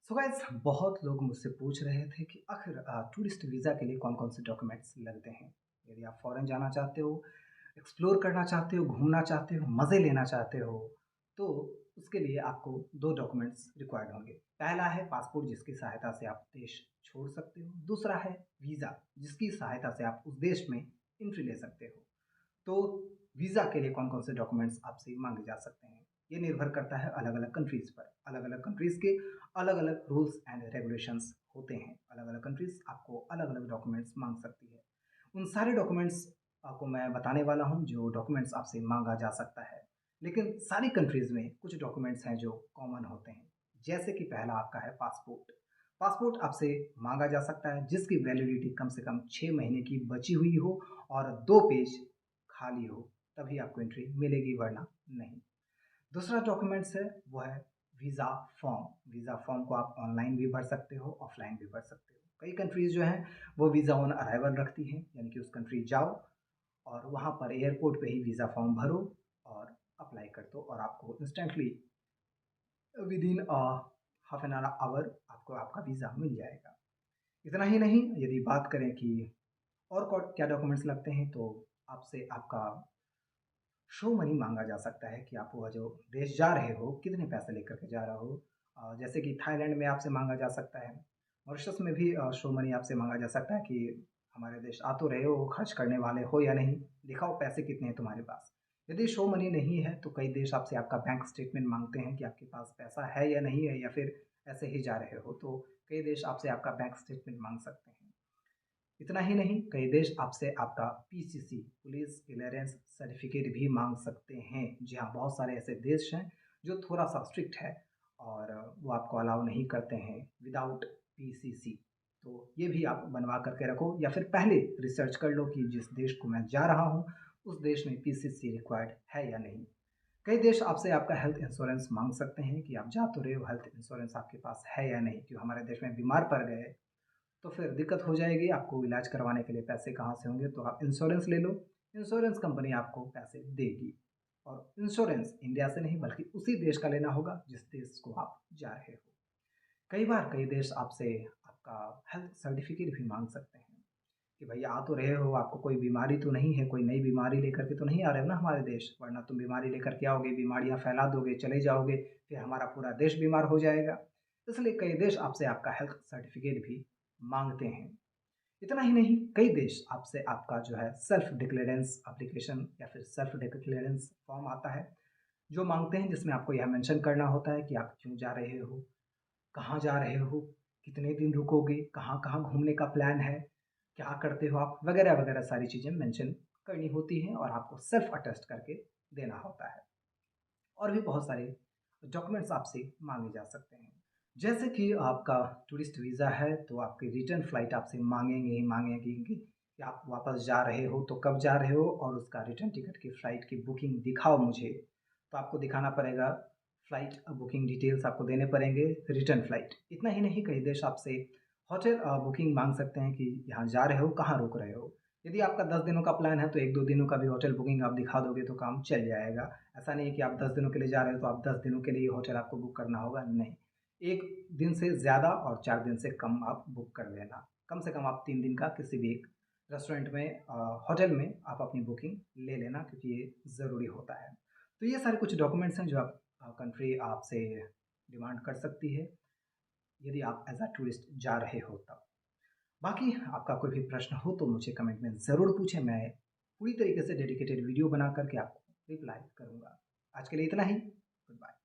So guys बहुत लोग मुझसे पूछ रहे थे कि आखिर टूरिस्ट वीज़ा के लिए कौन-कौन से डॉक्यूमेंट्स लगते हैं? यदि आप फ़ॉरेन जाना चाहते हो, एक्सप्लोर करना चाहते हो, घूमना चाहते हो, मज़े लेना चाहते हो, तो उसके लिए आपको 2 डॉक्यूमेंट्स रिक्वायर्ड होंगे। पहला है पासपोर्ट जिसकी सहायता से आप देश छोड़ सकते हो, दूसरा है वीज़ा जिसकी सहायता से आप उस देश में एंट्री ले सकते हो। तो वीज़ा के लिए कौन-कौन से डॉक्यूमेंट्स आपसे माँगे जा सकते हैं? ये निर्भर करता है अलग-अलग कंट्रीज़ पर। अलग-अलग कंट्रीज़ के अलग-अलग रूल्स एंड रेगुलेशंस होते हैं। अलग-अलग कंट्रीज़ आपको अलग-अलग डॉक्यूमेंट्स माँग सकती है। उन सारे डॉक्यूमेंट्स आपको मैं बताने वाला हूँ जो डॉक्यूमेंट्स आपसे माँगा जा सकता है। लेकिन सारी कंट्रीज़ में कुछ डॉक्यूमेंट्स हैं जो कॉमन होते हैं। जैसे कि पहला आपका है पासपोर्ट। पासपोर्ट आपसे माँगा जा सकता है जिसकी वैलिडिटी कम से कम 6 महीने की बची हुई हो और 2 पेज खाली हो, तभी आपको एंट्री मिलेगी वरना नहीं। दूसरा डॉक्यूमेंट्स है वो है वीज़ा फॉर्म। वीज़ा फॉर्म को आप ऑनलाइन भी भर सकते हो, ऑफलाइन भी भर सकते हो। कई कंट्रीज़ जो हैं वो वीज़ा ऑन अराइवल रखती हैं, यानी कि उस कंट्री जाओ और वहाँ पर एयरपोर्ट पे ही वीज़ा फॉर्म भरो और अप्लाई कर दो और आपको instantly within half an hour आपको आपका वीज़ा मिल जाएगा। इतना ही नहीं, यदि बात करें कि और क्या डॉक्यूमेंट्स लगते हैं तो आपसे आपका शो मनी माँगा जा सकता है कि आप वो जो देश जा रहे हो, कितने पैसे लेकर के जा रहे हो। जैसे कि थाईलैंड में आपसे माँगा जा सकता है, मॉरिशस में भी शो मनी आपसे माँगा जा सकता है कि हमारे देश आ तो रहे हो, खर्च करने वाले हो या नहीं, दिखाओ पैसे कितने हैं तुम्हारे पास। यदि शो मनी नहीं है, तो कई देश आपसे आपका बैंक स्टेटमेंट माँगते हैं कि आपके पास पैसा है या नहीं है या फिर ऐसे ही जा रहे हो, तो कई देश आपसे आपका बैंक स्टेटमेंट माँग सकते हैं। इतना ही नहीं, कई देश आपसे आपका पीसीसी पुलिस क्लियरेंस सर्टिफिकेट भी माँग सकते हैं। जी हाँ, बहुत सारे ऐसे देश हैं जो थोड़ा-सा स्ट्रिक्ट है और वो आपको अलाउ नहीं करते हैं विदाउट पीसीसी। तो ये भी आप बनवा कर के रखो या फिर पहले रिसर्च कर लो कि जिस देश को मैं जा रहा हूँ, उस देश में पीसीसी रिक्वायर्ड है या नहीं। कई देश आपसे आपका हेल्थ इंश्योरेंस माँग सकते हैं कि आप जा तो रहे हो, हेल्थ इंश्योरेंस आपके पास है या नहीं? क्यों हमारे देश में बीमार पड़ गए तो फिर दिक्कत हो जाएगी, आपको इलाज करवाने के लिए पैसे कहाँ से होंगे? तो आप इंश्योरेंस ले लो, इंश्योरेंस कंपनी आपको पैसे देगी और इंश्योरेंस इंडिया से नहीं बल्कि उसी देश का लेना होगा जिस देश को आप जा रहे हो। कई बार कई देश आपसे आपका हेल्थ सर्टिफिकेट भी माँग सकते हैं कि भैया आ तो रहे हो, आपको कोई बीमारी तो नहीं है, कोई नई बीमारी लेकर के तो नहीं आ रहे हो ना हमारे देश, वरना तुम बीमारी लेकर के आओगे, बीमारियाँ फैला दोगे, चले जाओगे, फिर हमारा पूरा देश बीमार हो जाएगा। इसलिए कई देश आपसे आपका हेल्थ सर्टिफिकेट भी माँगते हैं। इतना ही नहीं, कई देश आपसे आपका जो है सेल्फ डिक्लेरेंस एप्लीकेशन या फिर सेल्फ डिक्लेरेंस फॉर्म आता है, जो माँगते हैं जिसमें आपको यह मेंशन करना होता है कि आप क्यों जा रहे हो, कहाँ जा रहे हो, कितने दिन रुकोगे, कहाँ-कहाँ घूमने का प्लान है, क्या करते हो आप, वगैरह-वगैरह सारी चीज़ें मेंशन करनी होती हैं और आपको सेल्फ अटेस्ट करके देना होता है। और भी बहुत सारे डॉक्यूमेंट्स आपसे माँगे जा सकते हैं। जैसे कि आपका टूरिस्ट वीज़ा है, तो आपकी रिटर्न फ़्लाइट आपसे माँगेंगे ही माँगेंगे कि आप वापस जा रहे हो, तो कब जा रहे हो और उसका रिटर्न टिकट की फ़्लाइट की बुकिंग दिखाओ मुझे। तो आपको दिखाना पड़ेगा फ़्लाइट बुकिंग डिटेल्स आपको देने पड़ेंगे, रिटर्न फ़्लाइट। इतना ही नहीं, कई देश आपसे होटल बुकिंग माँग सकते हैं कि यहाँ जा रहे हो, कहाँ रुक रहे हो। यदि आपका 10 दिनों का प्लान है, तो 1-2 दिनों का भी होटल बुकिंग आप दिखा दोगे तो काम चल जाएगा। ऐसा नहीं है कि आप 10 दिनों के लिए जा रहे हो तो आप 10 दिनों के लिए होटल आपको बुक करना होगा, नहीं। 1 दिन से ज़्यादा और 4 दिन से कम आप बुक कर लेना। कम से कम आप 3 दिन का किसी भी एक रेस्टोरेंट में होटल में आप अपनी बुकिंग ले लेना क्योंकि ये ज़रूरी होता है। तो ये सारे कुछ डॉक्यूमेंट्स हैं जो आप कंट्री आपसे डिमांड कर सकती है, यदि आप एज़ अ टूरिस्ट जा रहे हो तब। बाकी आपका कोई भी प्रश्न हो तो मुझे कमेंट में ज़रूर पूछें, मैं पूरी तरीके से डेडिकेटेड वीडियो बना कर के आपको रिप्लाई करूँगा। आज के लिए इतना ही, गुड बाय।